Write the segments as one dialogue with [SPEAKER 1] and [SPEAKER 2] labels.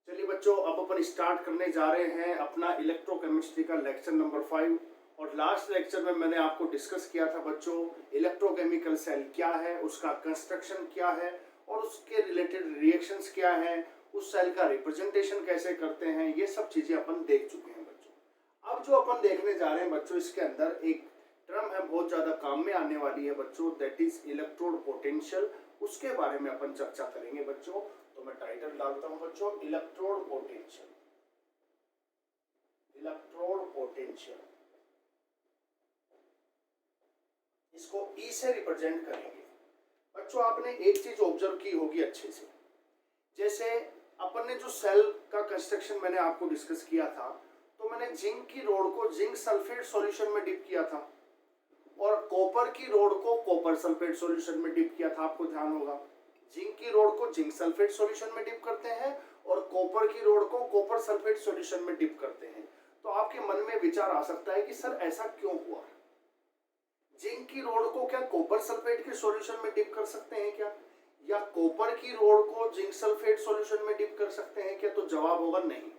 [SPEAKER 1] चलिए बच्चों, अब अपन स्टार्ट करने जा रहे हैं अपना इलेक्ट्रोकेमिस्ट्री का लेक्चर नंबर 5। और लास्ट लेक्चर में मैंने आपको डिस्कस किया था बच्चों, इलेक्ट्रोकेमिकल सेल क्या है, उसका कंस्ट्रक्शन क्या है और उसके रिलेटेड रिएक्शंस क्या हैं, उस सेल का रिप्रेजेंटेशन कैसे करते हैं, ये सब चीजें अपन देख चुके हैं बच्चों। अब जो अपन देखने जा रहे हैं बच्चों, इसके अंदर एक टर्म है बहुत ज्यादा काम में आने वाली है बच्चों, दैट इज इलेक्ट्रोड पोटेंशियल। उसके बारे में अपन चर्चा करेंगे बच्चों। तो मैं टाइटल डालता हूं बच्चों, इलेक्ट्रोड पोटेंशियल। इलेक्ट्रोड पोटेंशियल, इसको ई से रिप्रेजेंट करेंगे बच्चों। आपने एक चीज ऑब्जर्व की होगी अच्छे से, जैसे अपन ने जो सेल का कंस्ट्रक्शन मैंने आपको डिस्कस किया था, तो मैंने जिंक की रोड को जिंक सल्फेट सॉल्यूशन में डिप किया था और कॉपर की रोड को कॉपर सल्फेट सॉल्यूशन में डिप किया था। आपको ध्यान होगा, जिंक की रोड को जिंक सल्फेट सॉल्यूशन में डिप करते हैं और कॉपर की रोड को कॉपर सल्फेट सॉल्यूशन में डिप करते हैं। तो आपके मन में विचार आ सकता है कि सर ऐसा क्यों हुआ, जिंक की रोड को क्या कॉपर सल्फेट के सॉल्यूशन में डिप कर सकते हैं क्या, या कॉपर की रोड को जिंक सल्फेट सॉल्यूशन में डिप कर सकते हैं क्या? तो जवाब होगा नहीं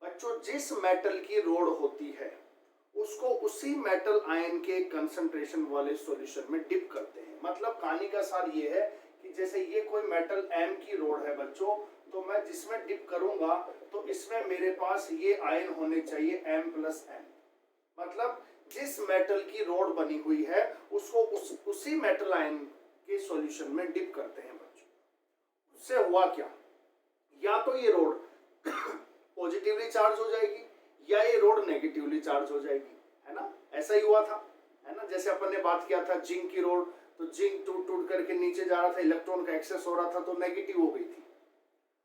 [SPEAKER 1] बच्चों। जिस मेटल की रोड होती है उसको उसी मेटल आयन के कंसंट्रेशन वाले सॉल्यूशन में डिप करते हैं। मतलब कहानी का सार ये है कि जैसे ये कोई मेटल एम की रोड है बच्चों, तो मैं जिसमें डिप करूंगा तो इसमें मेरे पास ये आयन होने चाहिए M+N। मतलब जिस मेटल की रोड बनी हुई है उसको उसी मेटल आयन के सॉल्यूशन में डिप करते हैं बच्चों। उससे हुआ क्या, या तो ये रोड पॉजिटिवली चार्ज हो जाएगी या ये रोड नेगेटिवली चार्ज हो जाएगी, है ना। ऐसा ही हुआ था, है ना। जैसे अपन ने बात किया था जिंक की रोड, तो जिंक टूट टूट करके नीचे जा रहा था, इलेक्ट्रॉन का एक्सेस हो रहा था तो नेगेटिव हो गई थी।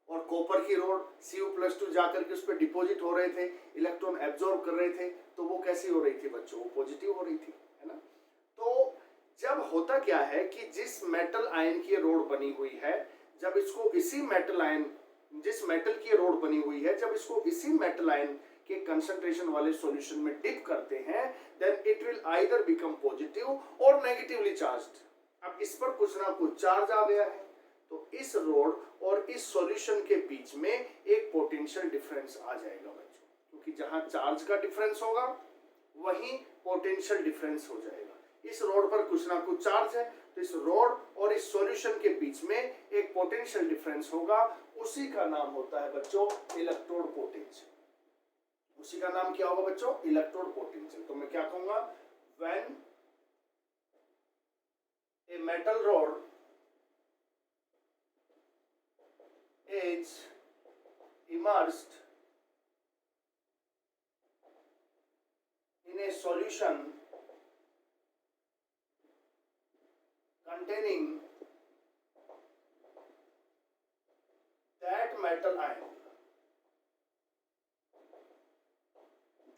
[SPEAKER 1] और कॉपर की रोड Cu+2 जाकर के उस पर डिपोजिट हो रहे थे, इलेक्ट्रॉन एब्जॉर्ब कर रहे थे, तो वो कैसी हो रही थी बच्चों, वो पॉजिटिव हो रही थी, है ना। तो जब होता क्या है कि जिस मेटल आयन की रोड बनी हुई है, जब इसको इसी मेटल आयन, जिस मेटल की रोड बनी हुई है, जब इसको इसी मेटल आयन के कंसंट्रेशन वाले सॉल्यूशन में डिप करते हैं, then it will either become positive और नेगेटिवली चार्ज्ड। अब इस पर कुछ ना कुछ चार्ज आ गया है, तो इस रोड और इस सॉल्यूशन के बीच में एक पोटेंशियल डिफरेंस आ जाएगा बच्चों, क्योंकि जहां चार्ज का डिफरेंस होगा वहीं पोटेंशियल डिफरेंस हो जाएगा। इस रोड पर कुछ ना कुछ चार्ज है, तो इस रोड और इस सॉल्यूशन के बीच में एक पोटेंशियल डिफरेंस होगा, उसी का नाम होता है बच्चों इलेक्ट्रोड पोटेंशियल। उसी का नाम क्या होगा बच्चों, इलेक्ट्रोड पोटेंशियल। तो मैं क्या कहूंगा, when a metal rod is immersed in a solution containing that metal ion,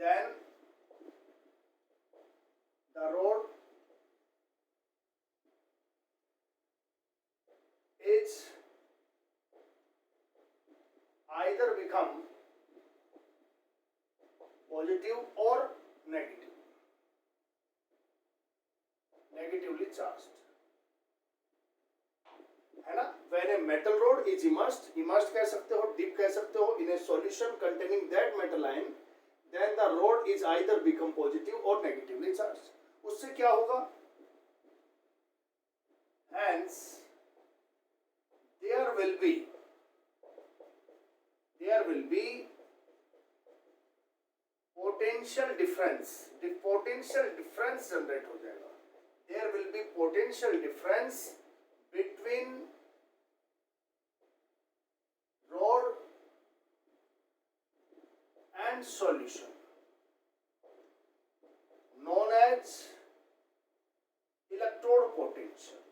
[SPEAKER 1] then the rod is either become positive or negative, negatively charged, है ना। When a metal rod is immersed कह सकते हो, deep कह सकते हो, in a solution containing that metal ion, then the rod is either become positive or negatively charged। उससे क्या होगा, hence there will be potential difference, potential difference generate हो जाएगा। There will be potential difference between rod and solution, known as electrode potential,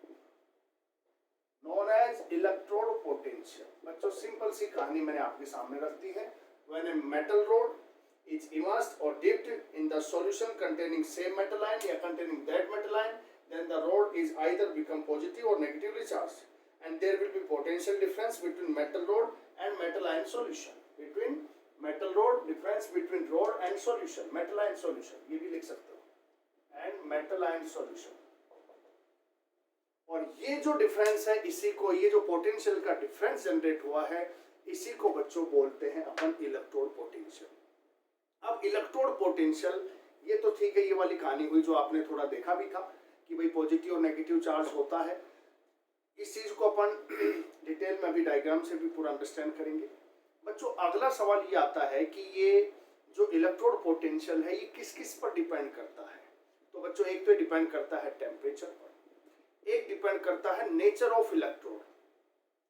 [SPEAKER 1] known as electrode potential। बच्चों simple सी कहानी मैंने आपके सामने रख दी है। When a metal rod is immersed or dipped in the solution containing same metal ion या containing that metal ion, then the rod is either become positive or negatively charged, and there will be potential difference between metal rod and metal ion solution, between metal rod, difference between rod and solution, metal ion solution ये भी लिख सकते हो, and metal ion solution। और ये जो difference है, इसी को, ये जो पोटेंशियल का डिफरेंस जनरेट हुआ है, इसी को बच्चों बोलते हैं अपन इलेक्ट्रोड पोटेंशियल। अब इलेक्ट्रोड पोटेंशियल ये तो ठीक है, ये वाली कहानी हुई जो आपने थोड़ा देखा भी था कि भाई पॉजिटिव और नेगेटिव चार्ज होता है। इस चीज को अपन डिटेल में अभी डायग्राम से भी पूरा अंडरस्टैंड करेंगे। बच्चों अगला सवाल ये आता है कि ये जो इलेक्ट्रोड पोटेंशियल है ये किस किस पर डिपेंड करता है। तो बच्चों एक तो डिपेंड करता है टेम्परेचर पर, एक डिपेंड करता है नेचर ऑफ इलेक्ट्रोड,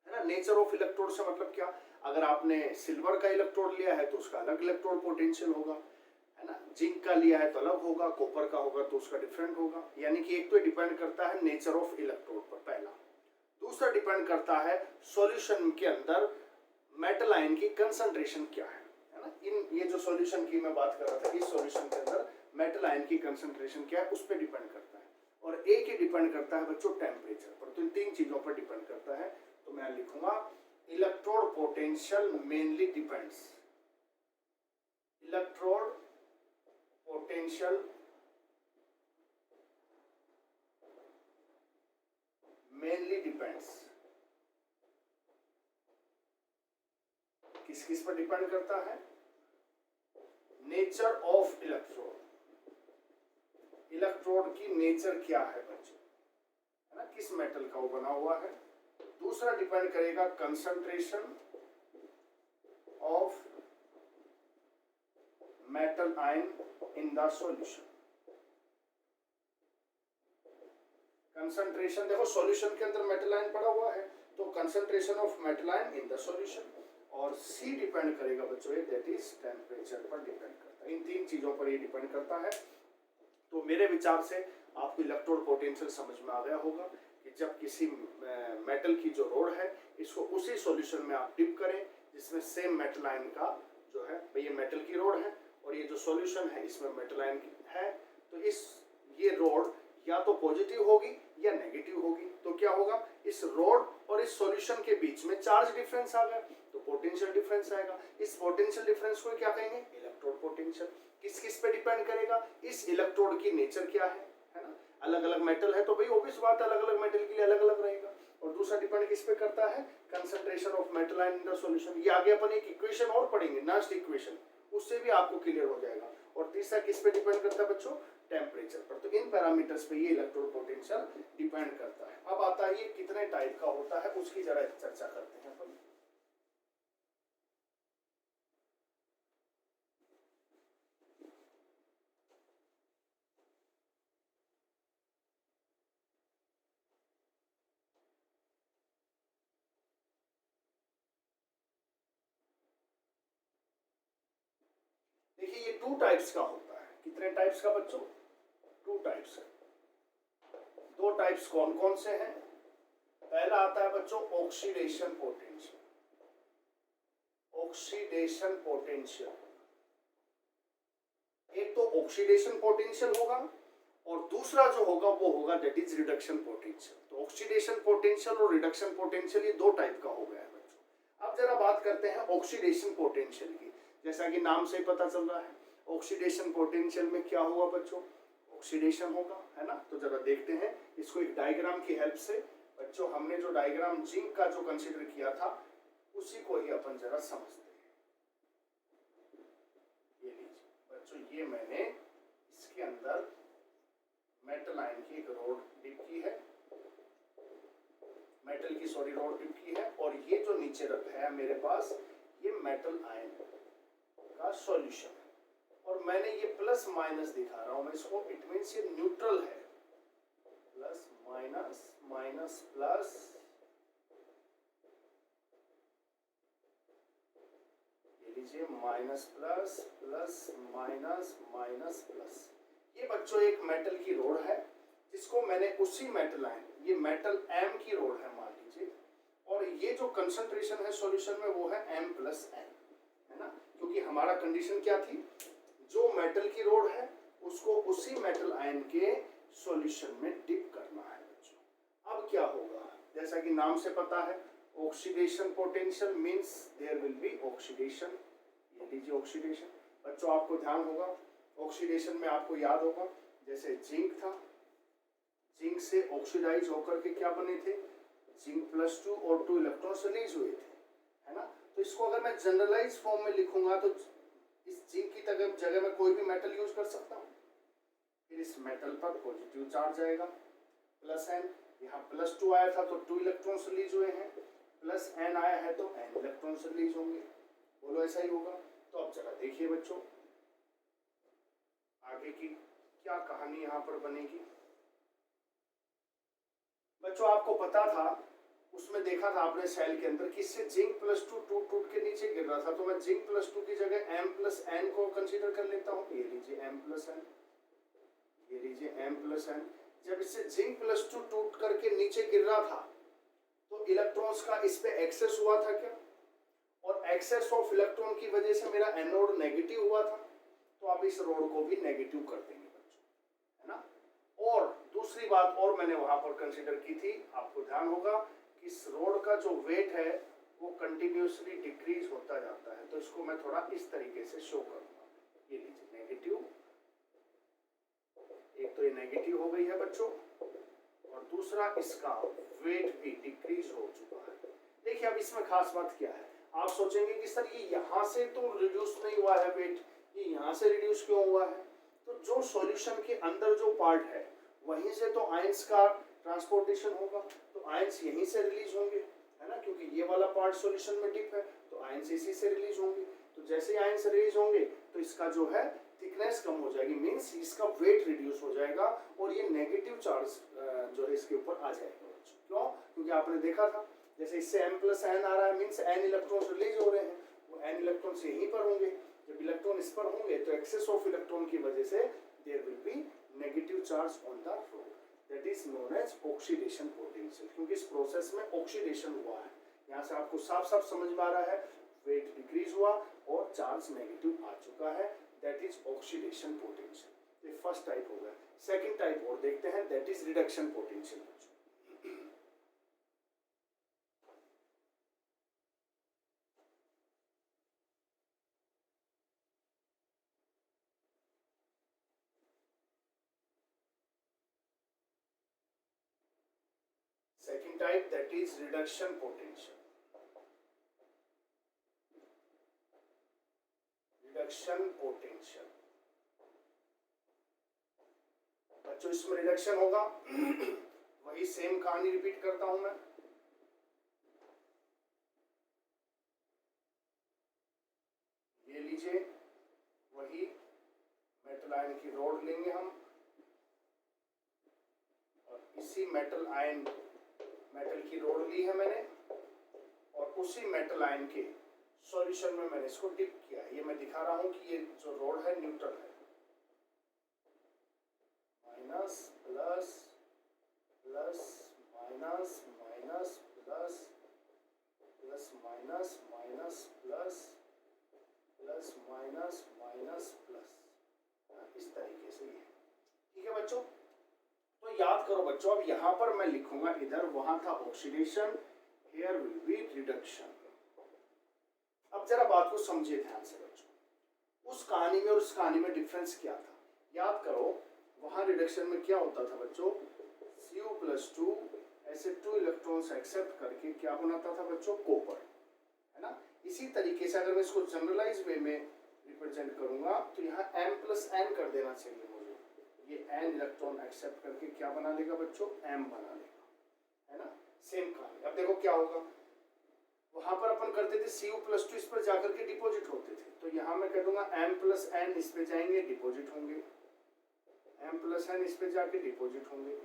[SPEAKER 1] है ना। नेचर ऑफ इलेक्ट्रोड से मतलब क्या, अगर आपने सिल्वर का इलेक्ट्रोड लिया है तो उसका अलग इलेक्ट्रोड पोटेंशियल होगा, है ना। जिंक का लिया है तो अलग होगा, कॉपर का होगा तो उसका डिफरेंट होगा। यानी कि एक तो डिपेंड करता है नेचर ऑफ इलेक्ट्रोड पर, पहला। दूसरा डिपेंड करता है सॉल्यूशन के अंदर मेटल आयन की कंसंट्रेशन क्या है ना। इन ये जो सॉल्यूशन की मैं बात कर रहा था, इस सॉल्यूशन के अंदर मेटल आयन की कंसंट्रेशन क्या है उस पर डिपेंड करता है। और एक ही डिपेंड करता है बच्चों टेम्परेचर पर। तो इन तीन चीजों पर डिपेंड करता है। तो मैं लिखूंगा electrode potential mainly depends, electrode potential mainly depends, किस किस पर डिपेंड करता है, नेचर ऑफ इलेक्ट्रोड, इलेक्ट्रोड की नेचर क्या है बच्चों, है ना, किस मेटल का वो बना हुआ है। दूसरा डिपेंड करेगा concentration of metal ion in the solution. Concentration देखो सॉल्यूशन के अंदर मेटल आयन पड़ा हुआ है तो concentration of metal ion in the solution. और सी डिपेंड करेगा बच्चों ये दैट इज टेम्परेचर पर डिपेंड करता है। इन तीन चीजों पर ये डिपेंड करता है। तो मेरे विचार से आपको इलेक्ट्रोड पोटेंशियल समझ में आ गया होगा कि जब किसी मेटल की जो रोड है इसको उसी सॉल्यूशन में आप डिप करें जिसमें सेम मेटल आयन का जो है, ये मेटल की रोड है और ये जो सॉल्यूशन है इसमें मेटल आयन है, तो इस ये रोड या तो पॉजिटिव होगी या नेगेटिव होगी। तो क्या होगा, इस रोड और इस सॉल्यूशन के बीच में चार्ज डिफरेंस आ गया तो पोटेंशियल डिफरेंस आएगा। इस पोटेंशियल डिफरेंस को क्या कहेंगे, इलेक्ट्रोड पोटेंशियल। किस किस पे डिपेंड करेगा, इस इलेक्ट्रोड की नेचर क्या है ना। अलग अलग मेटल है तो भाई ऑब्वियस बात है अलग अलग मेटल के लिए अलग अलग रहेगा। और दूसरा डिपेंड किस पे करता है, concentration of metal ion in the solution. ये आगे अपन एक इक्वेशन और पढ़ेंगे, नेक्स्ट इक्वेशन, उससे भी आपको क्लियर हो जाएगा। और तीसरा किस पे डिपेंड करता है बच्चों, टेम्परेचर पर। तो इन पैरामीटर्स पे ये इलेक्ट्रोड पोटेंशियल डिपेंड करता है। अब आता है ये कितने टाइप का होता है उसकी जरा चर्चा करते हैं अपन। देखिए ये टू टाइप्स का होता है। कितने टाइप्स का बच्चों, टू टाइप्स है। दो टाइप्स कौन कौन से हैं, पहला आता है बच्चों ऑक्सीडेशन पोटेंशियल, ऑक्सीडेशन पोटेंशियल। एक तो ऑक्सीडेशन पोटेंशियल होगा और दूसरा जो होगा वो होगा दैट इज रिडक्शन पोटेंशियल। तो ऑक्सीडेशन पोटेंशियल और रिडक्शन पोटेंशियल ये दो टाइप का हो गया है बच्चों। अब जरा बात करते हैं ऑक्सीडेशन पोटेंशियल की। जैसा कि नाम से पता चल रहा है ऑक्सीडेशन पोटेंशियल में क्या होगा बच्चों, ऑक्सीडेशन होगा, है ना। तो जरा देखते हैं इसको एक डायग्राम की हेल्प से। बच्चों हमने जो डायग्राम जिंक का जो कंसीडर किया था उसी को ही अपन जरा समझते हैं। ये लीजिए बच्चों, ये मैंने इसके अंदर मेटल आयन की एक रोड डिप की है, मेटल की सॉरी रोड डिप की है। और ये जो नीचे रखा है मेरे पास ये मेटल आयन का सॉल्यूशन है। और मैंने ये प्लस माइनस दिखा रहा हूं मैं इसको, इट मींस ये न्यूट्रल है। प्लस माइनस माइनस प्लस, ये लीजिए minus plus plus minus minus plus. ये बच्चों एक मेटल की रोड है जिसको मैंने उसी मेटल आयन, ये मेटल एम की रोड है मान लीजिए, और ये जो कंसंट्रेशन है सॉल्यूशन में वो है m प्लस n, है ना। क्योंकि हमारा कंडीशन क्या थी, जो मेटल की रोड है उसको उसी मेटल आयन के सॉल्यूशन में डिप करना है बच्चों। अब क्या होगा, जैसा कि नाम से पता है oxidation potential means there will be oxidation. ये लीजिए ऑक्सीडेशन बच्चों, आपको ध्यान होगा ऑक्सीडेशन में आपको याद होगा जैसे जिंक था, जिंक से ऑक्सीडाइज होकर के क्या बने थे, जिंक प्लस 2 और 2 इलेक्ट्रॉन्स रिलीज हुए थे, है ना। तो इसको अगर मैं जनरलाइज फॉर्म में लिखूंगा तो इस जिंक की जगह में कोई भी मेटल यूज कर सकता हूँ। फिर इस मेटल पर पॉजिटिव चार्ज आएगा प्लस एन, यहाँ +2 आया था तो 2 इलेक्ट्रॉन्स रिलीज हुए हैं, प्लस एन आया है तो एन इलेक्ट्रॉन्स रिलीज होंगे। बोलो ऐसा ही होगा। तो अब जरा देखिए बच्चों आगे की क्या कहानी यहाँ पर बनेगी। बच्चों आपको पता था, उसमें देखा था आपने सेल के अंदर कि इससे जिंक +2 टूट टूट के नीचे गिर रहा था, तो मैं जिंक +2 की जगह M+N को कंसीडर कर लेता हूँ। ये लीजिए M+N, ये लीजिए M+N। जब इससे जिंक +2 टूट करके नीचे गिर रहा था तो इलेक्ट्रॉन्स का इस पे एक्सेस हुआ था क्या, और एक्सेस ऑफ इलेक्ट्रॉन की वजह से मेरा एनोड नेगेटिव हुआ था, तो आप इस रोड को भी नेगेटिव कर देंगे बच्चों, है ना। और दूसरी बात और मैंने वहां पर कंसीडर की थी, आपको ध्यान होगा कि इस रोड का जो वेट है वो कंटिन्यूसली डिक्रीज होता जाता है, तो इसको मैं थोड़ा इस तरीके से शो करूंगा। ये लीजिए नेगेटिव, एक तो ये नेगेटिव हो गई है बच्चों, और दूसरा इसका वेट भी डिक्रीज हो चुका है। देखिए अब इसमें खास बात क्या है, आप सोचेंगे कि सर ये यहाँ से तो रिड्यूस नहीं हुआ है वेट, ये यहाँ से रिड्यूस क्यों हुआ है। तो जो सॉल्यूशन के अंदर जो पार्ट है वहीं से तो आयंस का ट्रांसपोर्टेशन होगा, तो आयंस यहीं से रिलीज होंगे, है ना, क्योंकि ये वाला पार्ट सॉल्यूशन में डिप है तो आयंस इसी से रिलीज होंगे। तो जैसे ही आयंस रिलीज होंगे तो इसका जो है थिकनेस कम हो जाएगी, मींस इसका वेट रिड्यूस हो जाएगा और ये नेगेटिव चार्ज जो है इसके ऊपर आ जाएगा। क्यों? क्योंकि आपने देखा था जैसे इससे M+N आ रहा है, मींस N इलेक्ट्रॉन्स रिलीज हो रहे हैं, वो N इलेक्ट्रॉन्स यहीं पर होंगे। जब इलेक्ट्रॉन इस पर होंगे तो एक्सेस ऑफ इलेक्ट्रॉन की वजह से there will be negative charge on the rod, that is known as oxidation potential, क्योंकि इस प्रोसेस में ऑक्सीडेशन हुआ है। यहाँ से आपको साफ साफ समझ में आ रहा है वेट डिक्रीज हुआ और चार्ज नेगेटिव आ चुका है, दैट इज ऑक्सीडेशन पोटेंशियल। ये फर्स्ट टाइप हो गया। सेकंड टाइप और देखते हैं, that is reduction potential. Second type, that is reduction potential. Reduction potential. बच्चों इसमें रिडक्शन होगा वही सेम कहानी रिपीट करता हूं मैं। ये लीजिए वही मेटल आयन की रॉड लेंगे हम, और इसी मेटल आयन मेटल की रॉड ली है मैंने, और उसी मेटल आयन के सॉल्यूशन में मैंने इसको डिप किया। ये मैं दिखा रहा हूं कि ये जो रॉड है न्यूट्रल है, minus plus plus minus minus plus plus minus minus plus plus minus minus plus, इस तरीके से ये। ठीक है बच्चों, तो याद करो बच्चों, अब यहां पर मैं लिखूंगा, इधर वहां था oxidation, here will be reduction. अब जरा बात को समझिए ध्यान से बच्चों, उस कहानी में और उस कहानी में डिफरेंस क्या था। याद करो वहां रिडक्शन में क्या होता था बच्चों, Cu+2 ऐसे 2 इलेक्ट्रॉन्स एक्सेप्ट करके क्या बनाता था बच्चों, कॉपर, है ना। इसी तरीके से अगर मैं इसको जनरलाइज वे में रिप्रेजेंट करूंगा तो यहाँ M+N कर देना चाहिए मुझे, ये N इलेक्ट्रॉन एक्सेप्ट करके क्या बना लेगा बच्चों, M बना लेगा, है ना। सेम कहानी। अब देखो क्या होगा, वहां पर अपन करते थे Cu+2 इस पर जाकर के डिपॉजिट होते थे, तो यहाँ मैं कह दूंगा M+N इस पे जाएंगे डिपॉजिट होंगे, M+N इस पे जाके डिपॉजिट होंगे,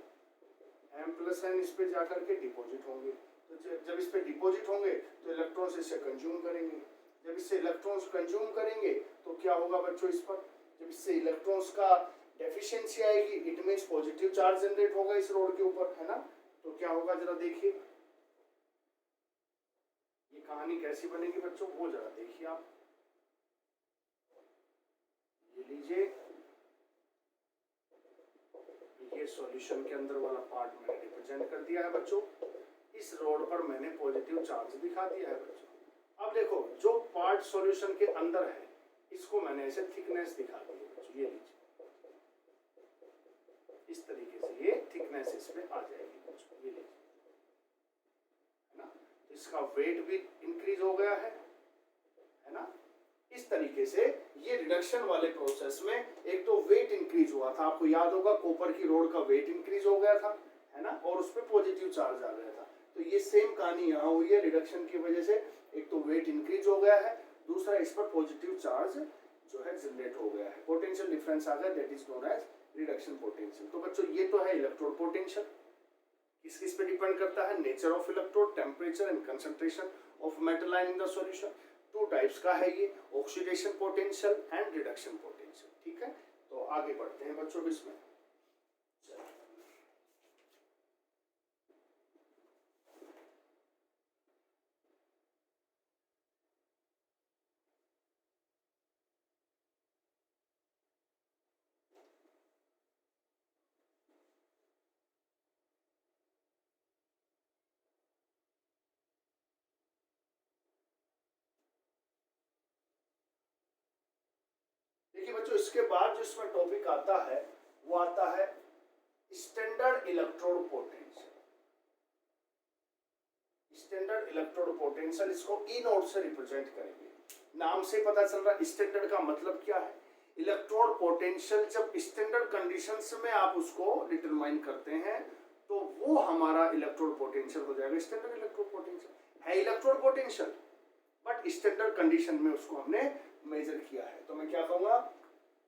[SPEAKER 1] M+N इस पे जाकर के डिपॉजिट होंगे। तो जब इस पे डिपॉजिट होंगे तो इलेक्ट्रॉन्स इससे कंज्यूम करेंगे, जब इससे इलेक्ट्रॉन्स कंज्यूम करेंगे तो क्या होगा बच्चों, इस पर जब इससे इलेक्ट्रॉन्स का डेफिशिएंसी आएगी, it means positive charge generate होगा इस रोड के ऊपर, है ना। तो क्या होगा जरा देखिए, ये कहानी कैसी बनेगी बच्चों, वो जरा देखिए आप। ये लीजिए, ये सॉल्यूशन के अंदर वाला पार्ट मैंने रिप्रेजेंट कर दिया है बच्चों, इस रोड पर मैंने पॉजिटिव चार्ज दिखा दिया है बच्चों। अब देखो जो पार्ट सॉल्यूशन के अंदर है इसको मैंने ऐसे थिकनेस दिखा दी है बच्चों, ये लीजिए इस तरीके से ये थिकनेस इसमें आ जाएगी बच्चों, ये लीजिए, है ना। तो इसका वेट भी इंक्रीज हो गया है है ना। इस तरीके से ये रिडक्शन वाले प्रोसेस में एक तो वेट इंक्रीज हुआ था, आपको याद होगा कॉपर की रोड का वेट इंक्रीज हो गया था, है ना, और उस पर पॉजिटिव चार्ज आ गया था। तो ये सेम कहानी यहाँ हुई है, रिडक्शन की वजह से एक तो वेट इंक्रीज हो गया है, दूसरा इस पर पॉजिटिव चार्ज जो है जनरेट हो गया है, पोटेंशियल डिफरेंस आ गया, that is known as reduction potential. तो बच्चों ये तो है इलेक्ट्रोड पोटेंशियल। किस किस पे डिपेंड करता है? Nature of electrode, temperature and concentration of metal ion in the solution. Two types का है ये, oxidation potential and reduction potential. ठीक है, तो आगे बढ़ते हैं बच्चों इसमें। देखिए बच्चों, इसके बाद जो इसमें टॉपिक आता है वो आता है standard electrode potential. Standard electrode potential, इसको ई नोट से रिप्रेजेंट करेंगे। नाम से पता चल रहा है स्टैंडर्ड का मतलब क्या है। इलेक्ट्रोड पोटेंशियल जब स्टैंडर्ड कंडीशंस में आप उसको डिटरमाइन करते हैं तो वो हमारा इलेक्ट्रोड पोटेंशियल हो जाएगा। स्टैंडर्ड इलेक्ट्रोड पोटेंशियल है electrode potential, but standard condition में उसको हमने मेजर किया है। तो मैं क्या कहूंगा,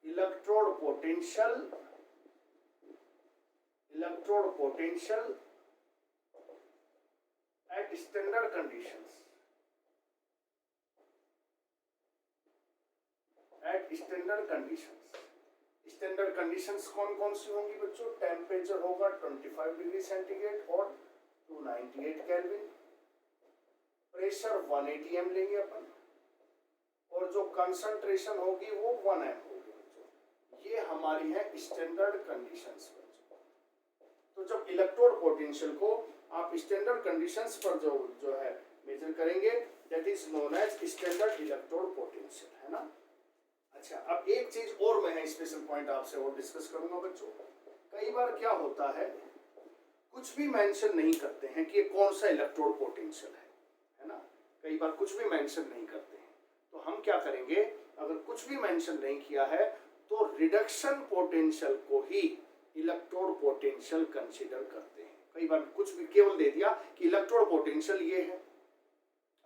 [SPEAKER 1] electrode potential, electrode potential at standard conditions, at standard conditions. Standard conditions कौन कौन सी होंगी बच्चों? टेम्परेचर होगा 25 डिग्री सेंटीग्रेड और 298 केल्विन, प्रेशर 180 एम लेंगे अपन, और जो कंसंट्रेशन होगी वो 1 एम होगी बच्चों। ये हमारी है स्टैंडर्ड कंडीशंस बच्चों। तो जब इलेक्ट्रोड पोटेंशियल को आप स्टैंडर्ड कंडीशंस पर जो है मेजर करेंगे, that is known as standard electrode potential, है ना। अच्छा, अब एक चीज और मैं स्पेशल पॉइंट आपसे और डिस्कस करूंगा बच्चों। कई बार क्या होता है, कुछ भी मेंशन नहीं करते हैं कि ये कौन सा इलेक्ट्रोड पोटेंशियल है ना। कई बार कुछ भी मेंशन नहीं करते हैं, तो हम क्या करेंगे, अगर कुछ भी मेंशन नहीं किया है तो रिडक्शन पोटेंशियल को ही इलेक्ट्रोड पोटेंशियल कंसीडर करते हैं। कई बार कुछ भी केवल दे दिया कि इलेक्ट्रोड पोटेंशियल ये है,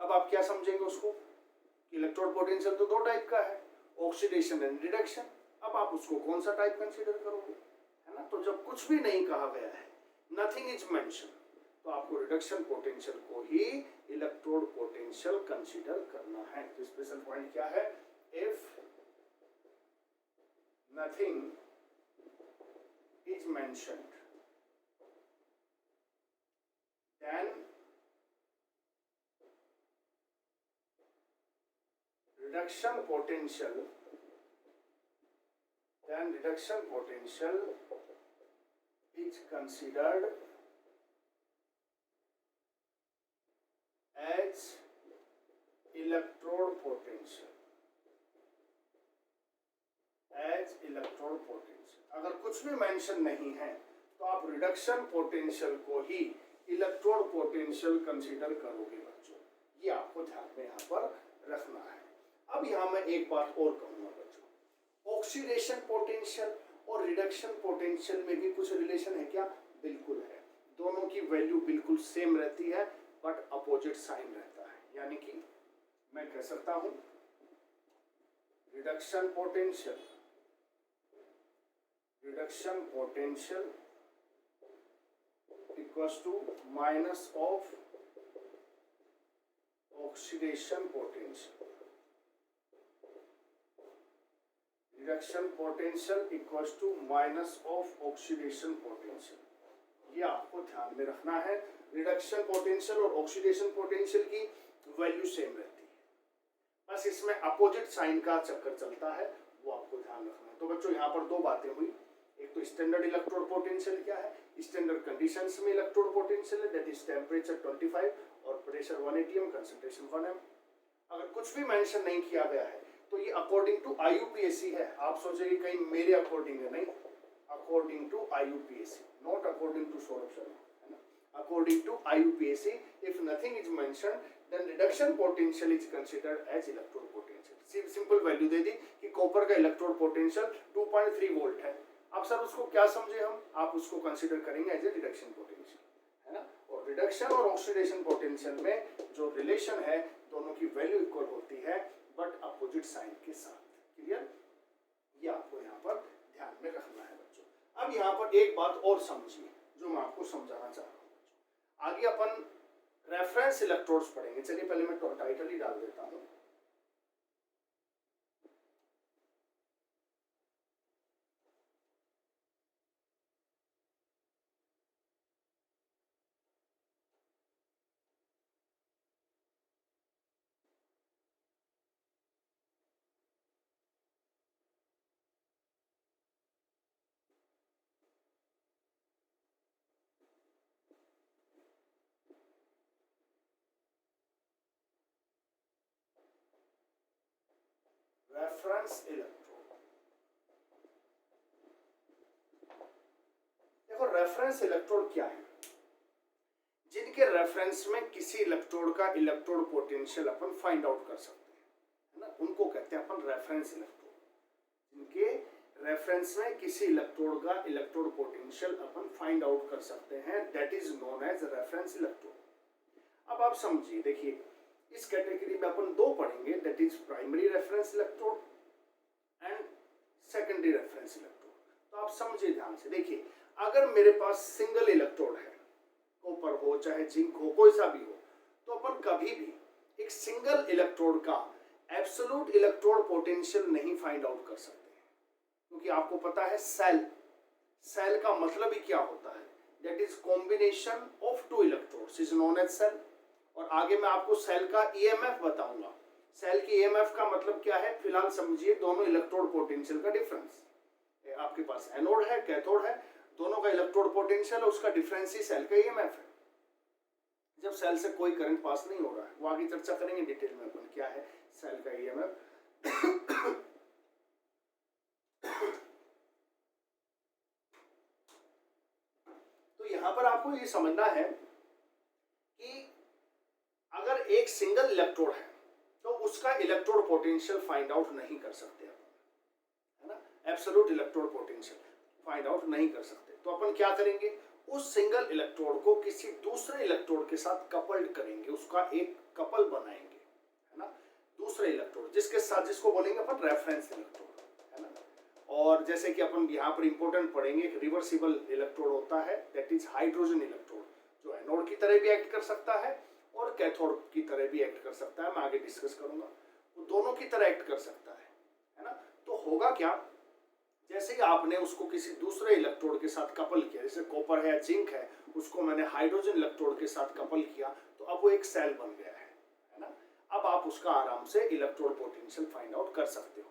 [SPEAKER 1] अब आप क्या समझेंगे उसको, इलेक्ट्रोड पोटेंशियल तो दो टाइप का है, ऑक्सीडेशन एंड रिडक्शन। अब आप उसको कौन सा टाइप कंसीडर करोगे, है ना। तो जब कुछ भी नहीं कहा गया है, नथिंग इज मेंशन, तो आपको रिडक्शन पोटेंशियल को ही इलेक्ट्रोड पोटेंशियल कंसीडर करना है। तो स्पेशल पॉइंट क्या है, if nothing is mentioned then reduction potential is considered as electrode potential, अगर कुछ भी मेंशन नहीं है तो आप रिडक्शन पोटेंशियल को ही इलेक्ट्रोड पोटेंशियल कंसीडर करोगे बच्चों। ये आपको ध्यान में यहाँ पर रखना है। अब यहाँ मैं एक बात और कहूँगा बच्चों, ऑक्सीडेशन पोटेंशियल और रिडक्शन पोटेंशियल में भी कुछ रिलेशन है क्या? बिल्कुल है। दोनों की वैल्यू बिल्कुल सेम रहती है, बट अपोजिट साइन रहता है। यानी कि मैं कह सकता हूँ reduction potential equals to minus of oxidation potential. Reduction potential equals to minus of oxidation potential. ये आपको ध्यान में रखना है। रिडक्शन पोटेंशियल और ऑक्सीडेशन पोटेंशियल की वैल्यू सेम रहती है, बस इसमें अपोजिट साइन का चक्कर चलता है, वो आपको ध्यान रखना है। तो बच्चों यहाँ पर दो बातें हुई, एक तो स्टैंडर्ड इलेक्ट्रोड पोटेंशियल क्या है, स्टैंडर्ड कंडीशंस में इलेक्ट्रोड पोटेंशियल है, दैट इज टेम्परेचर 25 और प्रेशर 180 एम, कंसंट्रेशन 1 एम। अगर कुछ भी मेंशन नहीं किया गया है तो ये अकॉर्डिंग टू आईयूपीएसी है। आप सोचेंगे कहीं मेरे अकॉर्डिंग है, नहीं, according to IUPAC, not according to Saurabh Sharma, है ना। According to IUPAC, if nothing is mentioned then reduction potential is considered as electrode potential. Simple value दे दी कि कॉपर का इलेक्ट्रोड पोटेंशियल 2.3 वोल्ट है। अब सर उसको क्या समझे हम, आप उसको कंसिडर करेंगे एज ए रिडक्शन पोटेंशियल, है ना। और रिडक्शन और ऑक्सीडेशन पोटेंशियल में जो रिलेशन है दोनों की वैल्यू इक्वल होती है बट अपोजिट साइन के साथ। क्लियर, ये आपको यहाँ पर ध्यान में रखना है बच्चों। अब यहाँ पर एक बात और समझिए जो मैं आपको समझाना चाह रहा हूँ। आगे अपन रेफरेंस इलेक्ट्रोड्स पढ़ेंगे। चलिए पहले मैं टाइटल ही डाल देता हूँ। रेफरेंस इलेक्ट्रोड, देखो रेफरेंस इलेक्ट्रोड क्या है, जिनके रेफरेंस में किसी इलेक्ट्रोड का इलेक्ट्रोड पोटेंशियल अपन फाइंड आउट कर सकते हैं, है ना, उनको कहते हैं अपन रेफरेंस इलेक्ट्रोड। जिनके रेफरेंस में किसी इलेक्ट्रोड का इलेक्ट्रोड पोटेंशियल अपन फाइंड आउट कर सकते हैं, that is known as reference electrode. अब आप समझिए, देखिए इस कैटेगरी में अपन दो पढ़ेंगे, that is primary reference electrode and secondary reference electrode. तो आप समझिए ध्यान से, देखिए अगर मेरे पास सिंगल इलेक्ट्रोड है, कॉपर हो चाहे जिंक हो कोई सा भी हो, तो अपन कभी भी एक सिंगल इलेक्ट्रोड का एब्सोल्यूट इलेक्ट्रोड पोटेंशियल नहीं फाइंड आउट कर सकते, क्योंकि आपको पता है सेल का मतलब ही क्या होता है, that is combination of two electrodes is known as cell. और आगे मैं आपको सेल का ईएमएफ बताऊंगा। सेल की ईएमएफ का मतलब क्या है, फिलहाल समझिए दोनों इलेक्ट्रोड पोटेंशियल का डिफरेंस। आपके पास एनोड है कैथोड है, दोनों का इलेक्ट्रोड पोटेंशियल है, उसका डिफरेंस ही सेल का ईएमएफ है। जब सेल से कोई करंट पास नहीं हो रहा है, वो आगे चर्चा करेंगे डिटेल में अपन क्या है सेल का ईएमएफ। तो यहां पर आपको ये समझना है कि अगर एक सिंगल इलेक्ट्रोड है तो उसका इलेक्ट्रोड पोटेंशियल फाइंड आउट नहीं कर सकते अपन, है ना, absolute electrode potential find out नहीं कर सकते। तो अपन क्या करेंगे, उस सिंगल इलेक्ट्रोड को किसी दूसरे इलेक्ट्रोड के साथ कपल्ड करेंगे, उसका एक कपल बनाएंगे, है ना, दूसरे इलेक्ट्रोड जिसके साथ, जिसको बोलेंगे अपन रेफरेंस इलेक्ट्रोड, है ना। और जैसे कि अपन यहाँ पर इंपॉर्टेंट पढ़ेंगे, एक रिवर्सिबल इलेक्ट्रोड होता है, दैट इज हाइड्रोजन इलेक्ट्रोड, जो एनोड की तरह भी एक्ट कर सकता है और कैथोड की तरह भी एक्ट कर सकता है। मैं आगे डिस्कस करूंगा, वो दोनों की तरह एक्ट कर सकता है ना। तो होगा क्या, जैसे कि आपने उसको किसी दूसरे इलेक्ट्रोड के साथ कपल किया, जैसे कॉपर है जिंक है, उसको मैंने हाइड्रोजन इलेक्ट्रोड के साथ कपल किया, तो अब वो एक सेल बन गया है ना। अब आप उसका आराम से इलेक्ट्रोड पोटेंशियल फाइंड आउट कर सकते हो।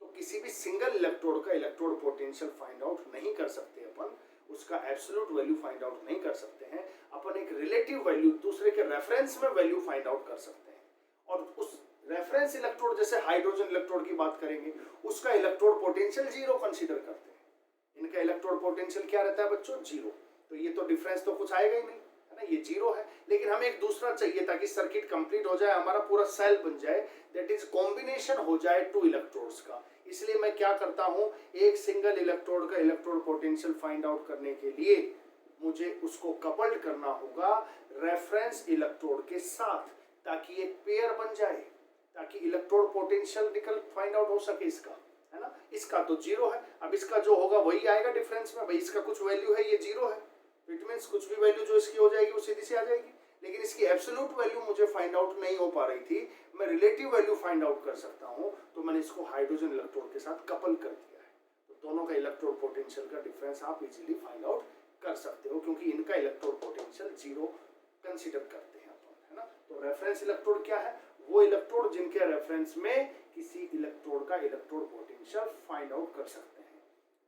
[SPEAKER 1] तो किसी भी सिंगल इलेक्ट्रोड का इलेक्ट्रोड पोटेंशियल फाइंड आउट नहीं कर सकते अपन, उसका एब्सोल्यूट वैल्यू फाइंड आउट नहीं कर सकते हैं अपन, एक रिलेटिव वैल्यू दूसरे के रेफरेंस में वैल्यू फाइंड आउट कर सकते हैं। और उस रेफरेंस इलेक्ट्रोड, जैसे हाइड्रोजन इलेक्ट्रोड की बात करेंगे, उसका इलेक्ट्रोड पोटेंशियल जीरो कंसीडर करते हैं। इनका इलेक्ट्रोड पोटेंशियल क्या रहता है बच्चों, जीरो। तो ये तो डिफरेंस तो कुछ आएगा ही नहीं, है ना, ये जीरो है। लेकिन हमें एक दूसरा चाहिए ताकि सर्किट कंप्लीट हो जाए, हमारा पूरा सेल बन जाए, दैट इज कॉम्बिनेशन हो जाए टू इलेक्ट्रोड्स का। इसलिए मैं क्या करता हूं, एक सिंगल इलेक्ट्रोड का इलेक्ट्रोड पोटेंशियल फाइंड आउट करने के लिए मुझे उसको कपल्ड करना होगा रेफरेंस इलेक्ट्रोड के साथ, ताकि एक पेयर बन जाए, ताकि इलेक्ट्रोड पोटेंशियल निकल फाइंड आउट हो सके इसका, है ना। इसका तो जीरो है, अब इसका जो होगा वही आएगा डिफरेंस में, भाई इसका कुछ वैल्यू है, ये जीरो है, इट मींस कुछ भी वैल्यू जो इसकी हो जाएगी वो सीधी सी आ जाएगी। लेकिन इसकी एब्सोल्यूट वैल्यू मुझे फाइंड आउट नहीं हो पा रही थी, मैं रिलेटिव वैल्यू फाइंड आउट कर सकता हूं, तो मैंने इसको हाइड्रोजन इलेक्ट्रोड के साथ कपल कर दिया है। तो दोनों का इलेक्ट्रोड पोटेंशियल का डिफरेंस आप इजीली फाइंड आउट कर सकते हो, क्योंकि इनका इलेक्ट्रोड पोटेंशियल जीरो कंसीडर करते हैं अपन, है ना। तो रेफरेंस इलेक्ट्रोड क्या है, वो इलेक्ट्रोड जिनके रेफरेंस में किसी इलेक्ट्रोड का इलेक्ट्रोड पोटेंशियल फाइंड आउट कर सकते हैं।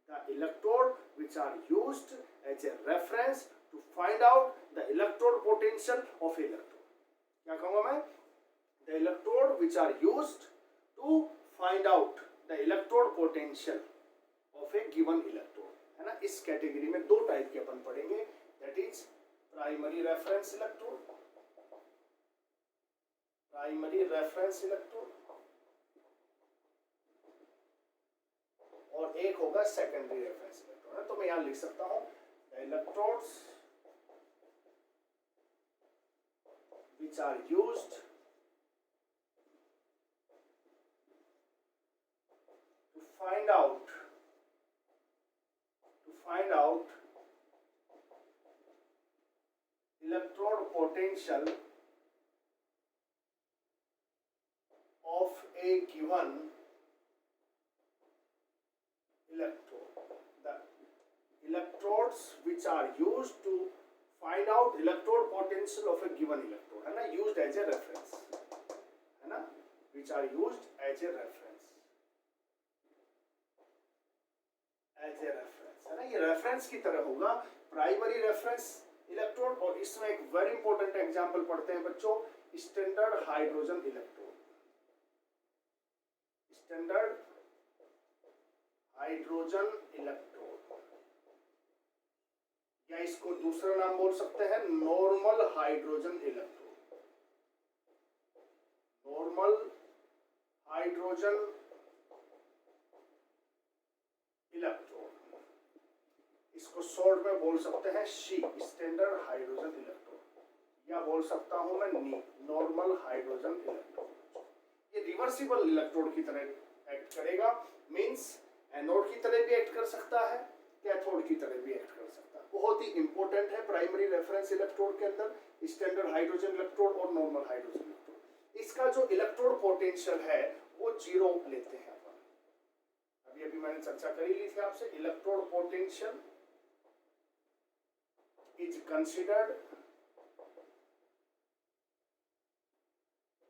[SPEAKER 1] The electrode which are used as a reference to find out the electrode potential of electrode. क्या कहूंगा मैं, the electrode which are used to find out the electrode potential of a given electrode, है ना। इस category में दो type के अपन पढ़ेंगे, that is primary reference electrode primary reference electrode और एक होगा सेकेंडरी रेफरेंस इलेक्ट्रोड। तो मैं यहां लिख सकता हूं electrodes which are used to find out electrode potential of a given electrode. The electrodes which are used to find out electrode potential of a given electrode है ना, used as a reference है ना, which are used as a reference है ना। ये reference की तरह होगा प्राइमरी रेफरेंस इलेक्ट्रोड। और इसमें एक वेरी इंपॉर्टेंट एग्जांपल पढ़ते हैं बच्चों, standard hydrogen electrode. Standard hydrogen electrode या इसको दूसरा नाम बोल सकते हैं normal hydrogen electrode. Normal hydrogen electrode, इसको शॉर्ट में बोल सकते हैं शी, स्टैंडर्ड हाइड्रोजन इलेक्ट्रोड, या बोल सकता हूं मैं नी, नॉर्मल हाइड्रोजन इलेक्ट्रोड। ये रिवर्सिबल इलेक्ट्रोड की तरह एक्ट करेगा, मींस एनोड की तरह भी एक्ट कर सकता है, कैथोड की तरह भी एक्ट कर सकता है। बहुत ही इंपॉर्टेंट है प्राइमरी रेफरेंस इलेक्ट्रोड के अंदर स्टैंडर्ड हाइड्रोजन इलेक्ट्रोड और नॉर्मल हाइड्रोजन इलेक्ट्रोड। इसका जो इलेक्ट्रोड पोटेंशियल है वो 0 लेते हैं अपन। अभी अभी मैंने चर्चा कर ही ली थी आपसे, electrode potential is considered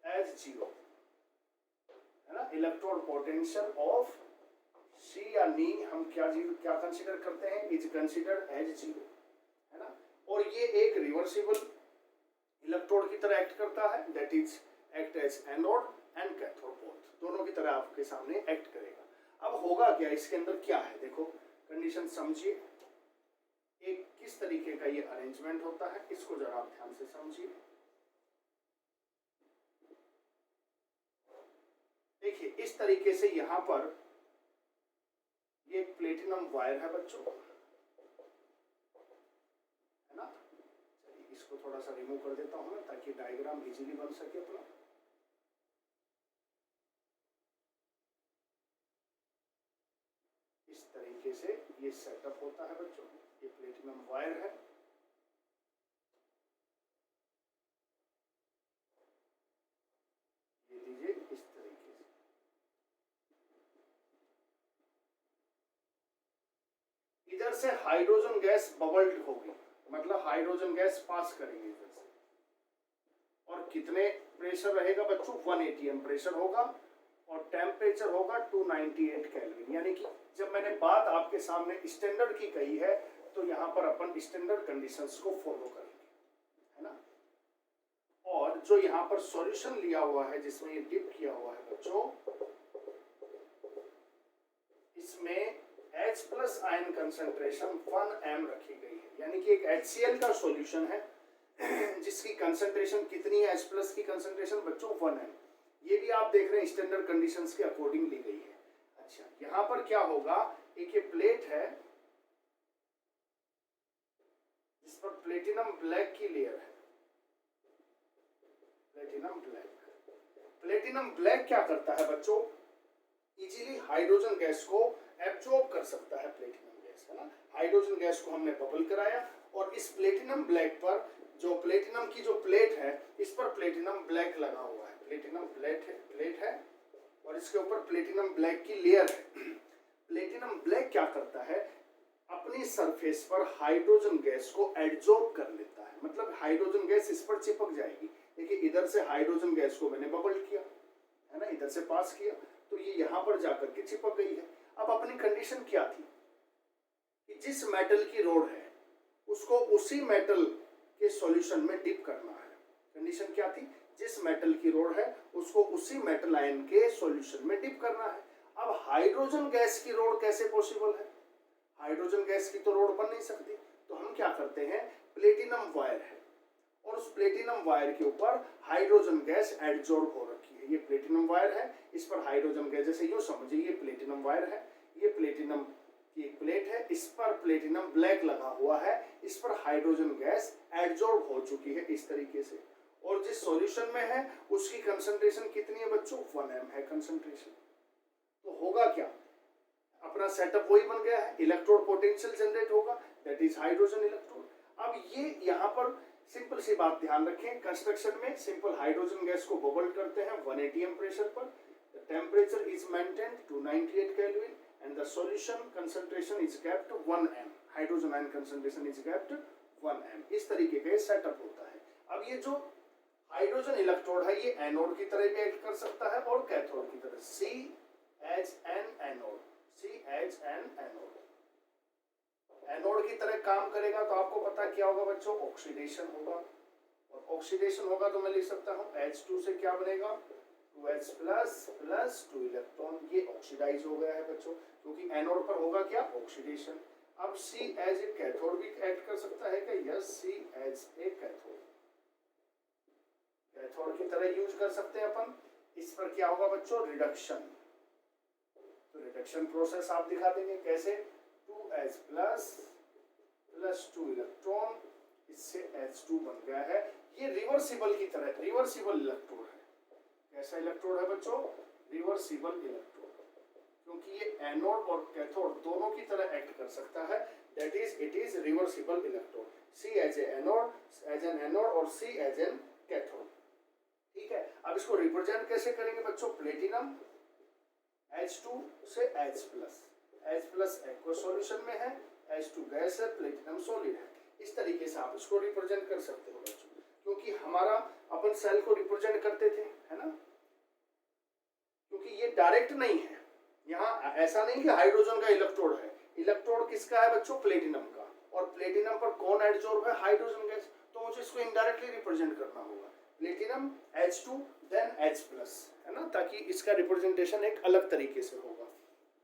[SPEAKER 1] as 0 है ना। इलेक्ट्रोड पोटेंशियल ऑफ सी या नी हम क्या कंसीडर करते हैं, इज कंसीडर्ड एज 0 है ना। और ये एक रिवर्सिबल इलेक्ट्रोड की तरह एक्ट करता है, that is act as anode and cathode both, दोनों की तरह आपके सामने एक्ट करेगा। अब होगा क्या, इसके अंदर क्या है देखो, कंडीशन समझिए, एक किस तरीके का ये अरेंजमेंट होता है, इसको जरा आप ध्यान से समझिए। देखिए इस तरीके से यहां पर ये प्लेटिनम वायर है बच्चों है ना। चलिए इसको थोड़ा सा रिमूव कर देता हूं मैं ताकि डायग्राम इजीली बन सके अपना। इस तरीके से ये सेटअप होता है बच्चों, ये प्लेटिनम वायर है। ये लीजिए इस तरीके से, इधर से हाइड्रोजन गैस बबल्ड होगी, मतलब हाइड्रोजन गैस पास करेंगे इधर से, और कितने प्रेशर रहेगा बच्चों, 1 atm प्रेशर होगा और टेम्परेचर होगा 298 केल्विन। यानी कि जब मैंने बात आपके सामने स्टैंडर्ड की कही है तो यहाँ पर अपन स्टैंडर्ड कंडीशंस को फॉलो करेंगे है ना। और जो यहाँ पर सॉल्यूशन लिया हुआ है जिसमें ये डिप किया हुआ है बच्चों, इसमें H+ आयन कंसंट्रेशन 1m रखी गई है, यानी कि एक HCl का सॉल्यूशन है जिसकी कंसंट्रेशन कितनी है, H+ की कंसंट्रेशन बच्चों 1m। ये भी आप देख रहे हैं स्टैंडर्ड कंडीशंस के अकॉर्डिंग ली गई है। अच्छा यहाँ पर क्या होगा, एक ये प्लेट है जिस पर प्लेटिनम ब्लैक की लेयर है, प्लेटिनम ब्लैक क्या करता है बच्चों, इजीली हाइड्रोजन गैस को एब्जॉर्ब कर सकता है, प्लेटिनम गैस है ना। हाइड्रोजन गैस को हमने बबल कराया और इस प्लेटिनम ब्लैक पर जो प्लेटिनम की जो प्लेट है इस पर प्लेटिनम ब्लैक लगा हुआ है, प्लेटिनम प्लेट है और इसके ऊपर प्लेटिनम ब्लैक की लेयर है। प्लेटिनम ब्लैक क्या करता है, अपनी सरफेस पर हाइड्रोजन गैस को एब्जॉर्ब कर लेता है, मतलब हाइड्रोजन गैस इस पर चिपक जाएगी। देखिए इधर से हाइड्रोजन गैस को मैंने बबल किया है ना, इधर से पास किया तो ये यहाँ पर जाकर के चिपक गई है। अब अपनी कंडीशन क्या थी कि जिस मेटल की रोड है उसको उसी मेटल के सॉल्यूशन में डिप करना है। कंडीशन क्या थी, जिस मेटल की रोड है उसको उसी मेटल आयन के सॉल्यूशन में डिप करना है। अब हाइड्रोजन गैस की रोड कैसे पॉसिबल है, हाइड्रोजन गैस की तो रोड बन नहीं सकती, तो हम क्या करते हैं, प्लेटिनम वायर है और उस प्लेटिनम वायर के ऊपर हाइड्रोजन गैस एडजॉर्ब हो रखी है। ये प्लेटिनम वायर है, इस पर हाइड्रोजन गैस, जैसे यूं समझिए ये प्लेटिनम वायर है, ये प्लेटिनम की एक प्लेट है, इस पर प्लेटिनम ब्लैक लगा हुआ है, इस पर हाइड्रोजन गैस एडजॉर्ब हो चुकी है इस तरीके से, और जिस सॉल्यूशन में है उसकी कंसंट्रेशन कितनी है बच्चों, 1m है कंसंट्रेशन। तो होगा क्या, अपना सेटअप वही बन गया है, इलेक्ट्रोड पोटेंशियल जनरेट होगा, दैट इज हाइड्रोजन इलेक्ट्रोड। अब ये यहाँ पर सिंपल सी बात ध्यान रखें, कंस्ट्रक्शन में सिंपल हाइड्रोजन गैस को बबल करते हैं 1 atm प्रेशर पर, the temperature is maintained to 98 केल्विन and the solution concentration is kept 1m, hydrogen ion concentration is kept 1m। इस तरीके का सेटअप होता है। अब ये जो हाइड्रोजन इलेक्ट्रोड है ये एनोड की तरह भी एक्ट कर सकता है और कैथोड की तरह, CH_N anode, CH_N anode, anode की तरह काम करेगा। तो आपको पता क्या होगा बच्चों, ऑक्सीडेशन होगा, और ऑक्सीडेशन होगा तो मैं लिख सकता हूँ H2 से क्या बनेगा, 2H प्लस 2 इलेक्ट्रॉन, ये ऑक्सीडाइज हो गया है बच्चों, क्योंकि एनोड पर होगा क्या, ऑक्सीडेशन। अब C एज ए कैथोड भी एक्ट कर सकता है क्या, yes, C as a cathode, cathode की तरह यूज कर सकते हैं अपन। इस पर क्या होगा बच्चों, रिडक्शन, तो रिडक्शन प्रोसेस आप दिखा देंगे कैसे, 2H प्लस 2 इलेक्ट्रॉन, इससे H2 बन गया है। ये रिवर्सिबल की तरह, रिवर्सिबल इलेक्ट्रोड है। कैसा इलेक्ट्रोड है बच्चों, रिवर्सिबल इलेक्ट्रोड, क्योंकि ये एनोड और कैथोड दोनों की तरह एक्ट कर सकता है, that is it is reversible electrode. C as an anode और C एज एन कैथोड, ठीक है। अब इसको रिप्रेजेंट कैसे करेंगे बच्चों, प्लेटिनम H2 से H+ एक्वा सॉल्यूशन में है, H2 गैस है, प्लेटिनम सॉलिड है। इस तरीके से आप इसको रिप्रेजेंट कर सकते हो बच्चों, क्योंकि हमारा अपन सेल को रिप्रेजेंट करते थे, है ना, क्योंकि ये डायरेक्ट नहीं है, यहाँ ऐसा नहीं कि हाइड्रोजन का इलेक्ट्रोड है, इलेक्ट्रोड किसका है बच्चों, प्लेटिनम का, और प्लेटिनम पर कौन एडजॉर्ब है, हाइड्रोजन गैस। तो मुझे इसको इनडायरेक्टली रिप्रेजेंट करना होगा, प्लेटिनम H2 देन H+, है ना, ताकि इसका रिप्रेजेंटेशन एक अलग तरीके से होगा,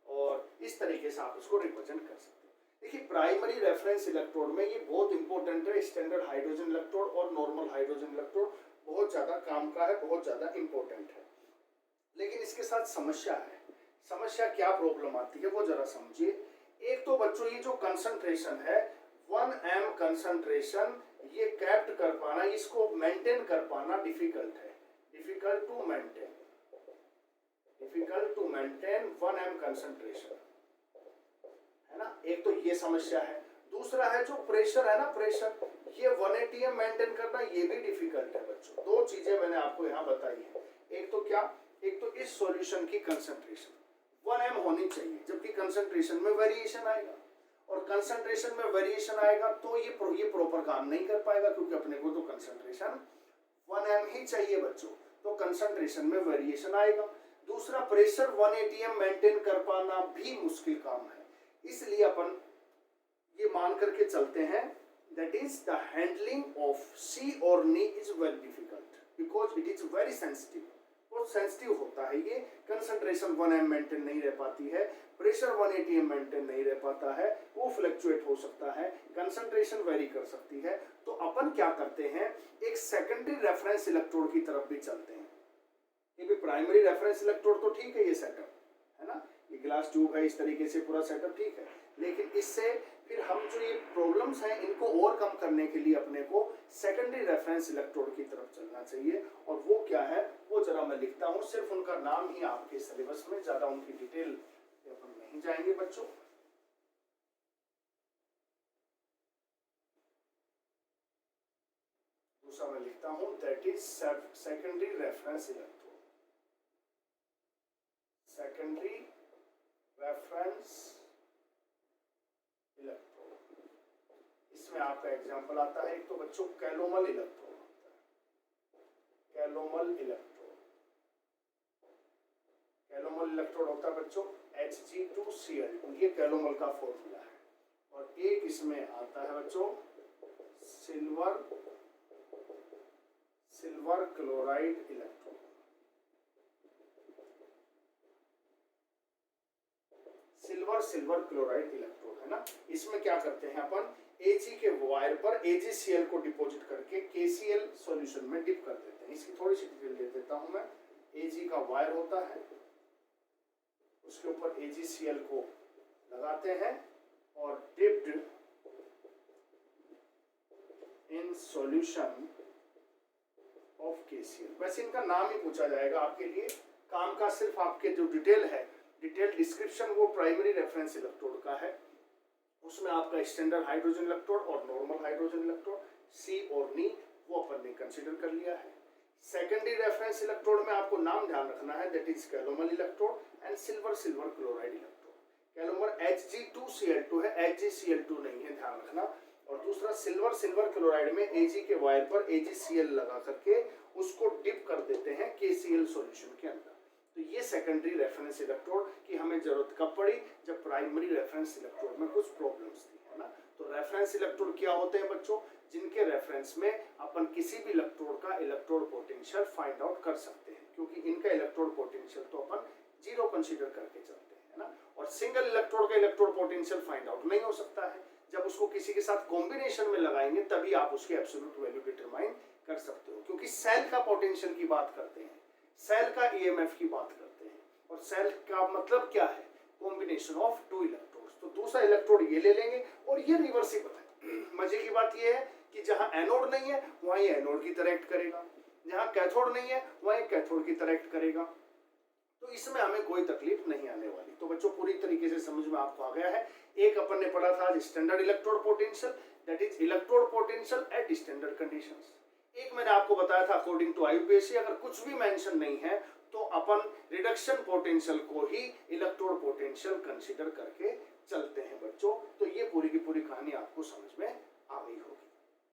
[SPEAKER 1] और इस तरीके से आप इसको रिप्रेजेंट कर सकते हो। देखिए प्राइमरी रेफरेंस इलेक्ट्रोड में ये बहुत इंपॉर्टेंट है, स्टैंडर्ड हाइड्रोजन इलेक्ट्रोड और नॉर्मल हाइड्रोजन इलेक्ट्रोड बहुत ज्यादा काम का है, बहुत ज्यादा इंपॉर्टेंट है। लेकिन इसके साथ समस्या है, समस्या क्या प्रॉब्लम आती है वो जरा समझिए। एक तो बच्चों ये जो कंसंट्रेशन है 1m कंसंट्रेशन, ये कैप्ट कर पाना, इसको मेंटेन कर पाना डिफिकल्ट है, difficult to maintain 1m concentration, है ना। एक तो ये समस्या है, दूसरा है जो प्रेशर है ना, प्रेशर, ये 1 atm मेंटेन करना ये भी डिफिकल्ट है बच्चों। दो चीजें मैंने आपको यहाँ बताई है, एक तो क्या, एक तो इस सॉल्यूशन की कंसंट्रेशन 1m होनी चाहिए, जबकि कंसंट्रेशन में वेरिएशन आएगा, और कंसंट्रेशन में वेरिएशन आएगा तो ये प्रॉपर काम नहीं कर पाएगा, क्योंकि अपने को तो कंसंट्रेशन 1m ही चाहिए बच्चों, तो कंसंट्रेशन में वेरिएशन आएगा। दूसरा प्रेशर 1 atm मेंटेन कर पाना भी मुश्किल काम है, इसलिए अपन ये मान करके चलते हैं that is the handling of C or Ni is very difficult because it is very sensitive, बहुत सेंसिटिव होता है ये, कंसंट्रेशन 1m मेंटेन नहीं रह पाती है, प्रेशर 1 atm मेंटेन नहीं रह पाता है, वो फ्लक्चुएट हो सकता है, कंसंट्रेशन वेरी कर सकती है। तो अपन क्या करते हैं, एक सेकेंडरी रेफरेंस इलेक्ट्रोड की तरफ भी चलते हैं। ये भी प्राइमरी रेफरेंस इलेक्ट्रोड तो ठीक है, ये सेटअप है ना, ये ग्लास ट्यूब है, इस तरीके से पूरा सेटअप ठीक है, लेकिन इससे फिर हम जो ये प्रॉब्लम्स हैं इनको ओवरकम करने के लिए अपने को सेकेंडरी रेफरेंस इलेक्ट्रोड की तरफ चलना चाहिए। और वो क्या है वो जरा मैं लिखता हूँ, सिर्फ उनका नाम ही आपके सिलेबस में, ज्यादा उनकी डिटेल अपन नहीं जाएंगे बच्चों। दूसरा मैं लिखता हूँ that is secondary reference electrode, secondary reference electrode. इसमें आपका एग्जांपल आता है, एक तो बच्चों कैलोमल इलेक्ट्रोड होता है, कैलोमल इलेक्ट्रोड, कैलोमल इलेक्ट्रोड होता है बच्चों Hg2Cl2, ये कैलोमल का फॉर्मूला है। और एक इसमें आता है बच्चों silver chloride electrode, silver chloride electrode, है ना। इसमें क्या करते हैं अपन, Ag के वायर पर AgCl को डिपॉजिट करके KCl सॉल्यूशन में डिप कर देते हैं। इसकी थोड़ी सी डिटेल दे देता हूं मैं। Ag का वायर होता है, उसके ऊपर AgCl को लगाते हैं और dipped in solution of KCl। वैसे इनका नाम ही पूछा जाएगा आपके लिए, काम का सिर्फ आपके जो डिटेल है, डिटेल डिस्क्रिप्शन वो प्राइमरी रेफरेंस इलेक्ट्रोड का है। उसमें आपका स्टैंडर्ड हाइड्रोजन इलेक्ट्रोड और नॉर्मल हाइड्रोजन इलेक्ट्रोड सी और नी वो अपन ने कंसीडर कर लिया है। सेकेंडरी रेफरेंस इलेक्ट्रोड में आपको नाम ध्यान रखना है, दैट इज calomel electrode and silver silver chloride electrode. Calomel Hg2Cl2 है, HgCl2 नहीं है, ध्यान रखना। और दूसरा सिल्वर सिल्वर क्लोराइड में Ag के वायर पर AgCl लगा करके उसको डिप कर देते हैं KCl सॉल्यूशन के अंदर। तो ये सेकेंडरी रेफरेंस इलेक्ट्रोड की हमें जरूरत कब पड़ी, जब प्राइमरी रेफरेंस इलेक्ट्रोड में कुछ प्रॉब्लम्स थी, है ना। तो रेफरेंस इलेक्ट्रोड क्या होते हैं बच्चों, जिनके रेफरेंस में अपन किसी भी इलेक्ट्रोड का इलेक्ट्रोड पोटेंशियल फाइंड आउट कर सकते हैं, क्योंकि इनका इलेक्ट्रोड पोटेंशियल तो अपन जीरो कंसीडर करके चलते हैं, है ना। और सिंगल इलेक्ट्रोड का इलेक्ट्रोड पोटेंशियल फाइंड आउट नहीं हो सकता है, जब उसको किसी के साथ कॉम्बिनेशन में लगाएंगे तभी आप उसकी एब्सोल्यूट वैल्यू डिटरमाइन कर सकते हो। क्योंकि सेल का पोटेंशियल की बात करते हैं, सेल का EMF की बात करते हैं, और सेल का मतलब क्या है, कॉम्बिनेशन ऑफ टू इलेक्ट्रोड्स। तो दूसरा इलेक्ट्रोड ये ले लेंगे और ये रिवर्सिबल है। मजे की बात ये है कि जहां एनोड नहीं है वहां ये एनोड की तरह एक्ट करेगा, जहां कैथोड नहीं है वहां ये कैथोड की तरह एक्ट करेगा। तो इसमें हमें कोई तकलीफ नहीं आने वाली। तो बच्चों पूरी तरीके से समझ में आपको आ गया है। एक अपन ने पढ़ा था standard electrode potential, that is electrode potential at standard conditions. एक मैंने आपको बताया था अकॉर्डिंग टू IUPAC, अगर कुछ भी मेंशन नहीं है तो अपन रिडक्शन पोटेंशियल को ही इलेक्ट्रोड पोटेंशियल कंसीडर करके चलते हैं बच्चों। तो ये पूरी की